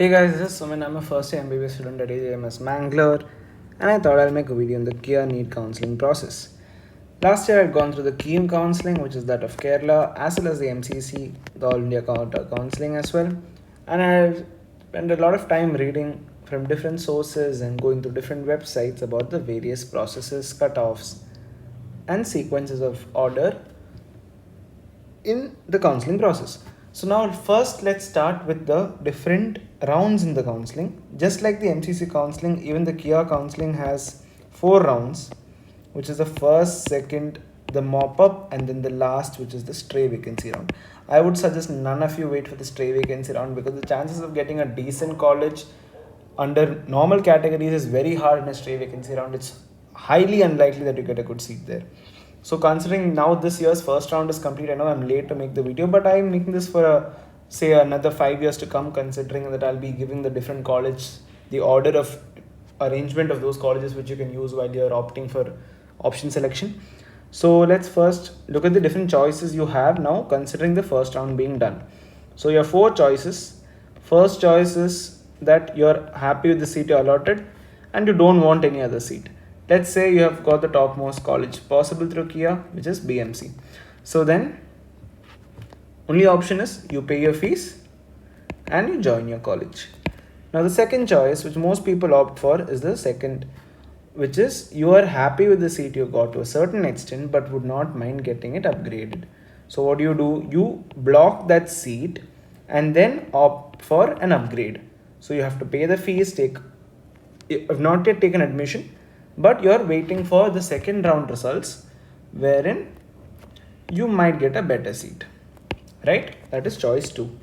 Hey guys, this is Sumin. I'm a first year MBBS student at AJMS Mangalore, and I thought I'll make a video on the KEA NEET counselling process. Last year I'd gone through the KEAM counselling, which is that of Kerala, as well as the MCC, the All India Counselling as well, and I've spent a lot of time reading from different sources and going through different websites about the various processes, cutoffs, and sequences of order in the counseling process. So now first let's start with the different rounds in the counseling. Just like the MCC counseling, even the KEA counseling has 4 rounds, which is the first, second, the mop-up, and then the last, which is the stray vacancy round. I would suggest none of you wait for the stray vacancy round because the chances of getting a decent college under normal categories is very hard in a stray vacancy round. It's highly unlikely that you get a good seat there. So considering now this year's first round is complete, I know I'm late to make the video, but I'm making this for say another 5 years to come, considering that I'll be giving the different college the order of arrangement of those colleges which you can use while you're opting for option selection. So let's first look at the different choices you have now, considering the first round being done. So you have 4 choices. First choice is that you're happy with the seat you allotted and you don't want any other seat. Let's say you have got the topmost college possible through KEA, which is BMC. So then only option is you pay your fees and you join your college. Now the second choice, which most people opt for, is the second, which is you are happy with the seat you got to a certain extent but would not mind getting it upgraded. So what do? You block that seat and then opt for an upgrade. So you have to pay the fees, have not yet taken admission, but you're waiting for the second round results wherein you might get a better seat, right? That is choice 2.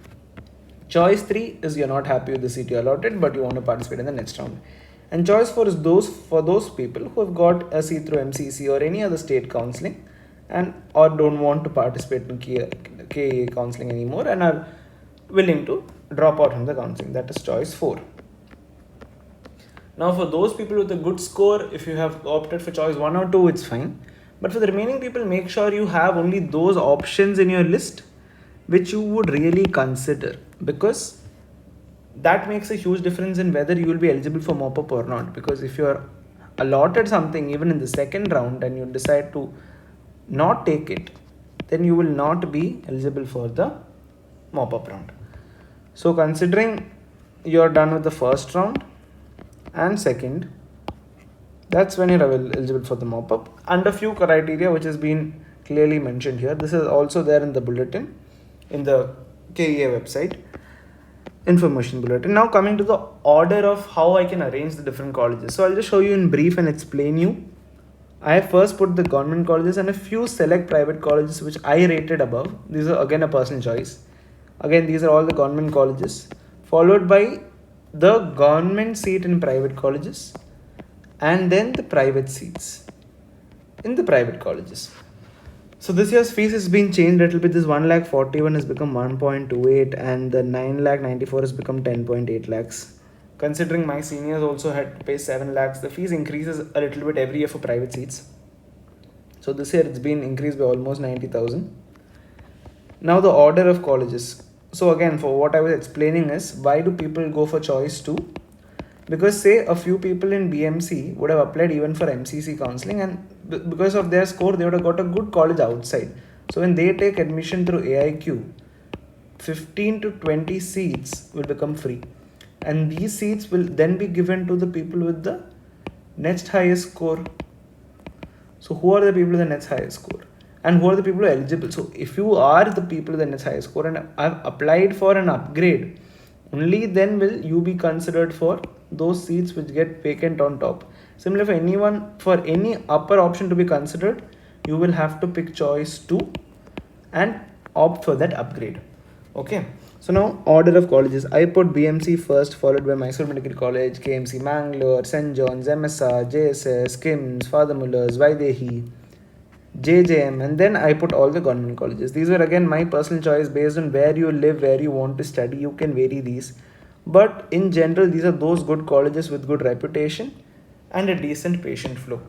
Choice 3 is you're not happy with the seat you allotted but you want to participate in the next round. And choice 4 is for those people who have got a seat through MCC or any other state counselling and or don't want to participate in KEA counselling anymore and are willing to drop out from the counselling. That is choice 4. Now for those people with a good score, if you have opted for choice 1 or 2, it's fine. But for the remaining people, make sure you have only those options in your list which you would really consider, because that makes a huge difference in whether you will be eligible for mop-up or not. Because if you are allotted something even in the second round and you decide to not take it, then you will not be eligible for the mop-up round. So considering you're done with the first round and second, that's when you're eligible for the mop-up under few criteria which has been clearly mentioned here. This is also there in the bulletin, in the KEA website information bulletin. Now coming to the order of how I can arrange the different colleges. So I'll just show you in brief and explain you. I have first put the government colleges and a few select private colleges which I rated above. These are again a personal choice. Again, these are all the government colleges, followed by the government seat in private colleges and then the private seats in the private colleges. So this year's fees has been changed a little bit. This 1,41,000 has become 1.28 and the 9,94,000 has become 10.8 lakhs. Considering my seniors also had to pay 7 lakhs, the fees increases a little bit every year for private seats. So this year it's been increased by almost 90,000. Now the order of colleges. So again, for what I was explaining is, why do people go for choice 2? Because say a few people in BMC would have applied even for MCC counselling and because of their score they would have got a good college outside. So when they take admission through AIQ, 15 to 20 seats will become free. And these seats will then be given to the people with the next highest score. So who are the people with the next highest score? And who are the people who are eligible? So if you are the people with the next highest score and have applied for an upgrade, only then will you be considered for those seats which get vacant on top. Similarly, for anyone, for any upper option to be considered, you will have to pick choice 2 and opt for that upgrade. Okay. So now order of colleges. I put BMC first, followed by Mysore Medical College, KMC Mangalore, St. John's, MSR, JSS, KIMS, Father Muller's, Vaidehi, JJM, and then I put all the government colleges. These were again my personal choice based on where you live, where you want to study. You can vary these, but in general these are those good colleges with good reputation and a decent patient flow.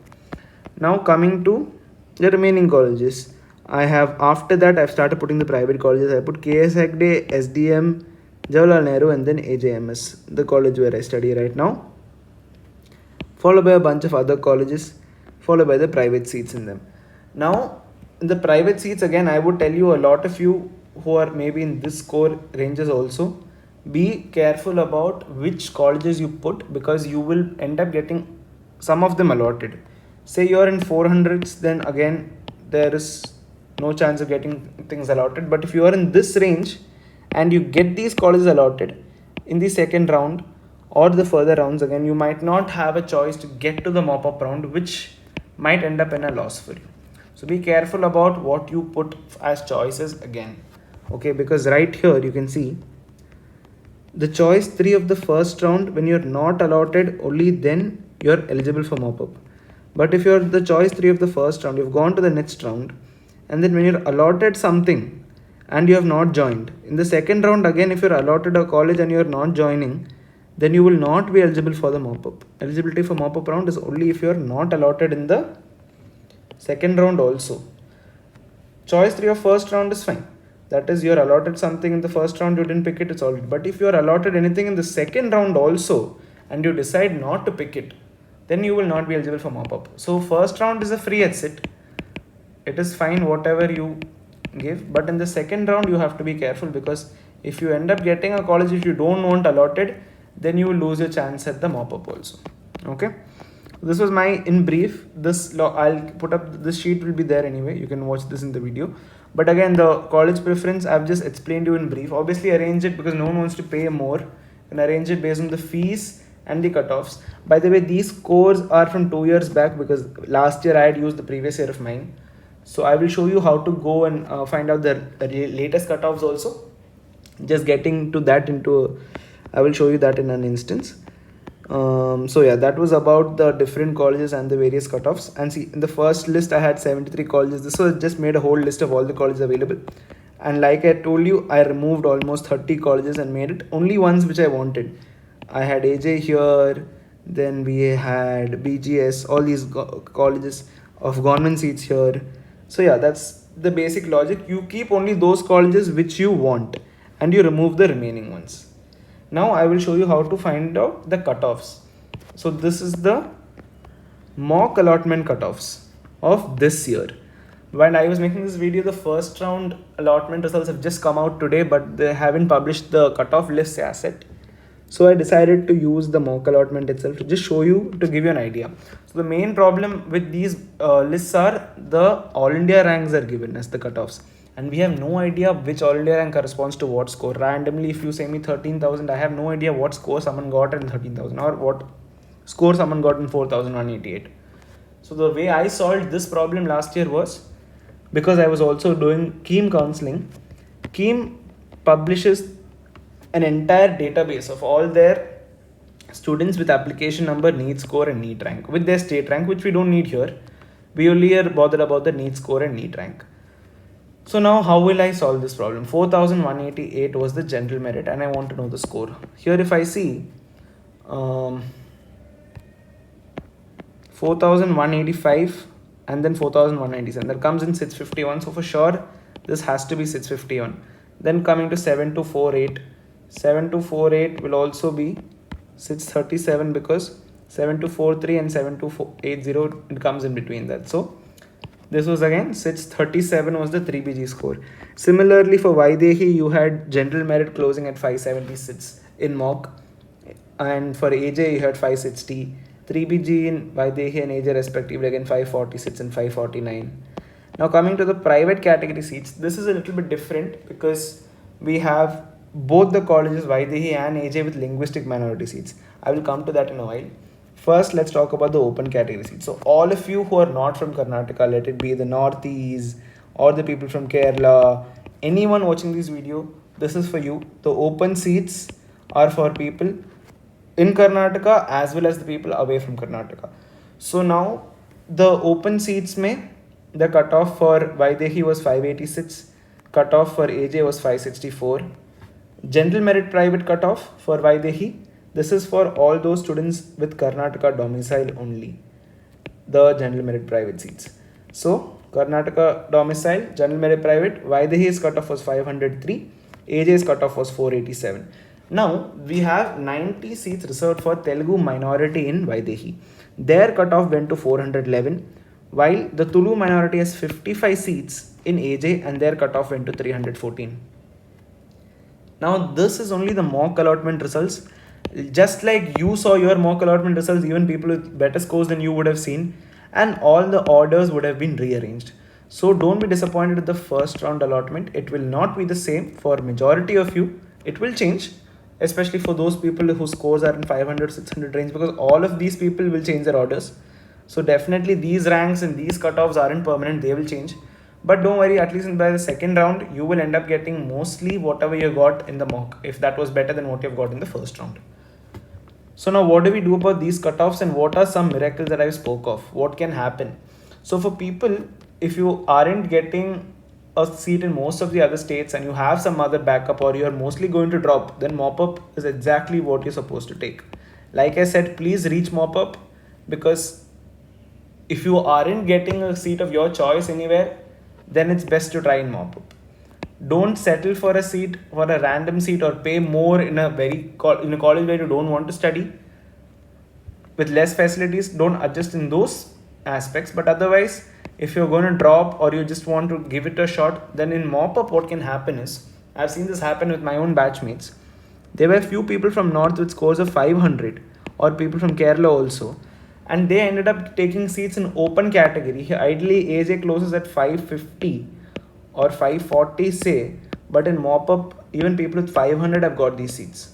Now coming to the remaining colleges, I have, after that I've started putting the private colleges. I put KS Hegde, SDM, Jawaharlal Nehru, and then AJMS, the college where I study right now, followed by a bunch of other colleges, followed by the private seats in them. Now, in the private seats, again, I would tell you, a lot of you who are maybe in this score ranges also, be careful about which colleges you put, because you will end up getting some of them allotted. Say you're in 400s, then again, there is no chance of getting things allotted. But if you are in this range and you get these colleges allotted in the second round or the further rounds, again, you might not have a choice to get to the mop-up round, which might end up in a loss for you. So be careful about what you put as choices again. Okay, because right here you can see the choice 3 of the first round, when you're not allotted, only then you're eligible for mop-up. But if you're the choice 3 of the first round, you've gone to the next round, and then when you're allotted something and you have not joined, in the second round again, if you're allotted a college and you're not joining, then you will not be eligible for the mop-up. Eligibility for mop-up round is only if you're not allotted in the second round also. Choice 3 of first round is fine. That is, you're allotted something in the first round, you didn't pick it, it's all right. But if you're allotted anything in the second round also and you decide not to pick it, then you will not be eligible for mop-up. So first round is a free exit. It is fine whatever you give, but in the second round you have to be careful, because if you end up getting a college if you don't want allotted, then you will lose your chance at the mop-up also. Okay, this was my in brief. This I'll put up, this sheet will be there anyway, you can watch this in the video. But again, the college preference I've just explained you in brief. Obviously arrange it because no one wants to pay more, and arrange it based on the fees and the cutoffs. By the way, these scores are from 2 years back, because last year I had used the previous year of mine. So I will show you how to go and find out the latest cutoffs also. Just getting to that I will show you that in an instance. So yeah, that was about the different colleges and the various cutoffs. And see, in the first list I had 73 colleges. This was just made a whole list of all the colleges available. And like I told you, I removed almost 30 colleges and made it only ones which I wanted. I had AJ here, then we had BGS, all these colleges of government seats here. So yeah, that's the basic logic. You keep only those colleges which you want and you remove the remaining ones. Now I will show you how to find out the cutoffs. So this is the mock allotment cutoffs of this year. While I was making this video, the first round allotment results have just come out today, but they haven't published the cutoff list as yet. So I decided to use the mock allotment itself to just show you, to give you an idea. So the main problem with these lists are the all India ranks are given as the cutoffs, and we have no idea which all India rank corresponds to what score. Randomly, if you say me 13,000, I have no idea what score someone got in 13,000 or what score someone got in 4,188. So the way I solved this problem last year was, because I was also doing KEAM counselling. KEAM publishes an entire database of all their students with application number, NEET score and NEET rank, with their state rank, which we don't need here. We only are bothered about the NEET score and NEET rank. So now how will I solve this problem? 4,188 was the general merit and I want to know the score. Here if I see 4,185 and then 4,197, that comes in 651. So for sure this has to be 651. Then coming to 7248, 7248 will also be 637, because 7243 and 7280, it comes in between that. So this was again 637 was the 3BG score. Similarly for Vaidehi, you had general merit closing at 576 in mock, and for AJ you had 560. 3BG in Vaidehi and AJ respectively, again 546 and 549. Now coming to the private category seats, this is a little bit different because we have both the colleges Vaidehi and AJ with linguistic minority seats. I will come to that in a while. First, let's talk about the open category seats. So all of you who are not from Karnataka, let it be the Northeast or the people from Kerala, anyone watching this video, this is for you. The open seats are for people in Karnataka as well as the people away from Karnataka. So now the open seats the cutoff for Vaidehi was 586, cutoff for AJ was 564. General merit private cutoff for Vaidehi, this is for all those students with Karnataka domicile only, the general merit private seats. So Karnataka domicile, general merit private, Vaidehi's cutoff was 503 AJ's cutoff was 487. Now we have 90 seats reserved for Telugu minority in Vaidehi. Their cutoff went to 411, while the Tulu minority has 55 seats in AJ and their cutoff went to 314. Now this is only the mock allotment results. Just like you saw your mock allotment results, even people with better scores than you would have seen, and all the orders would have been rearranged. So don't be disappointed with the first round allotment. It will not be the same for majority of you. It will change, especially for those people whose scores are in 500, 600 range, because all of these people will change their orders. So definitely these ranks and these cutoffs aren't permanent, they will change. But don't worry, at least by the second round, you will end up getting mostly whatever you got in the mock, if that was better than what you've got in the first round. So now what do we do about these cutoffs, and what are some miracles that I spoke of? What can happen? So for people, if you aren't getting a seat in most of the other states and you have some other backup, or you're mostly going to drop, then mop-up is exactly what you're supposed to take. Like I said, please reach mop-up, because if you aren't getting a seat of your choice anywhere, then it's best to try in mop-up. Don't settle for a seat, for a random seat, or pay more in a college where you don't want to study with less facilities. Don't adjust in those aspects. But otherwise, if you're going to drop or you just want to give it a shot, then in mop-up what can happen is, I've seen this happen with my own batchmates. There were few people from North with scores of 500, or people from Kerala also, and they ended up taking seats in open category. Ideally AJ closes at 550 or 540 say, but in mop-up even people with 500 have got these seats.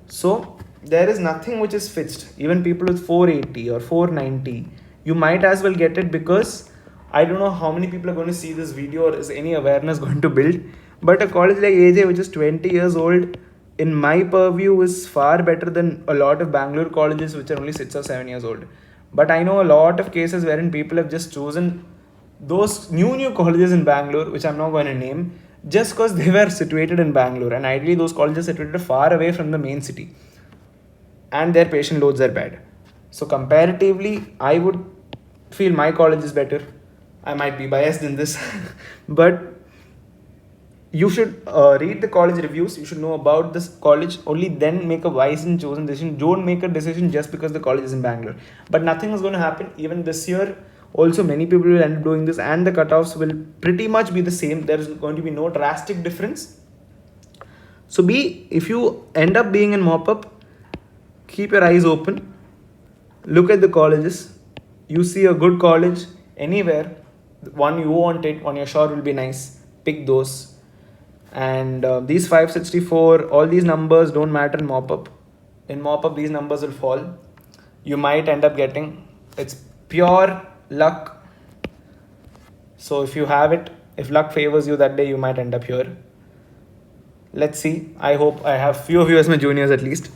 So there is nothing which is fixed. Even people with 480 or 490, you might as well get it, because I don't know how many people are going to see this video, or is any awareness going to build. But a college like AJ, which is 20 years old, in my purview is far better than a lot of Bangalore colleges which are only 6 or 7 years old. But I know a lot of cases wherein people have just chosen those new colleges in Bangalore, which I'm not going to name, just because they were situated in Bangalore, and ideally those colleges are situated far away from the main city, and their patient loads are bad. So comparatively, I would feel my college is better. I might be biased in this, but you should read the college reviews. You should know about this college. Only then make a wise and chosen decision. Don't make a decision just because the college is in Bangalore. But nothing is going to happen. Even this year, also many people will end up doing this, and the cutoffs will pretty much be the same. There is going to be no drastic difference. So if you end up being in mop-up, keep your eyes open. Look at the colleges. You see a good college anywhere, one you want it, one you're sure will be nice, pick those. And these 564, all these numbers don't matter in mop-up. In mop-up, these numbers will fall. You might end up getting, it's pure luck. So if you have it, if luck favors you that day, you might end up here. Let's see. I hope I have few of you as my juniors at least.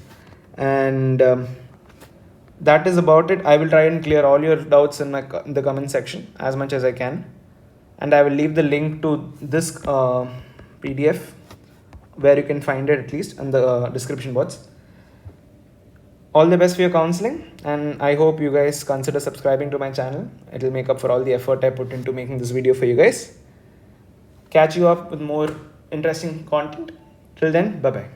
And that is about it. I will try and clear all your doubts in the comment section as much as I can. And I will leave the link to this PDF where you can find it at least in the description box. All the best for your counseling, and I hope you guys consider subscribing to my channel. It will make up for all the effort I put into making this video for you guys. Catch you up with more interesting content. Till then, bye bye.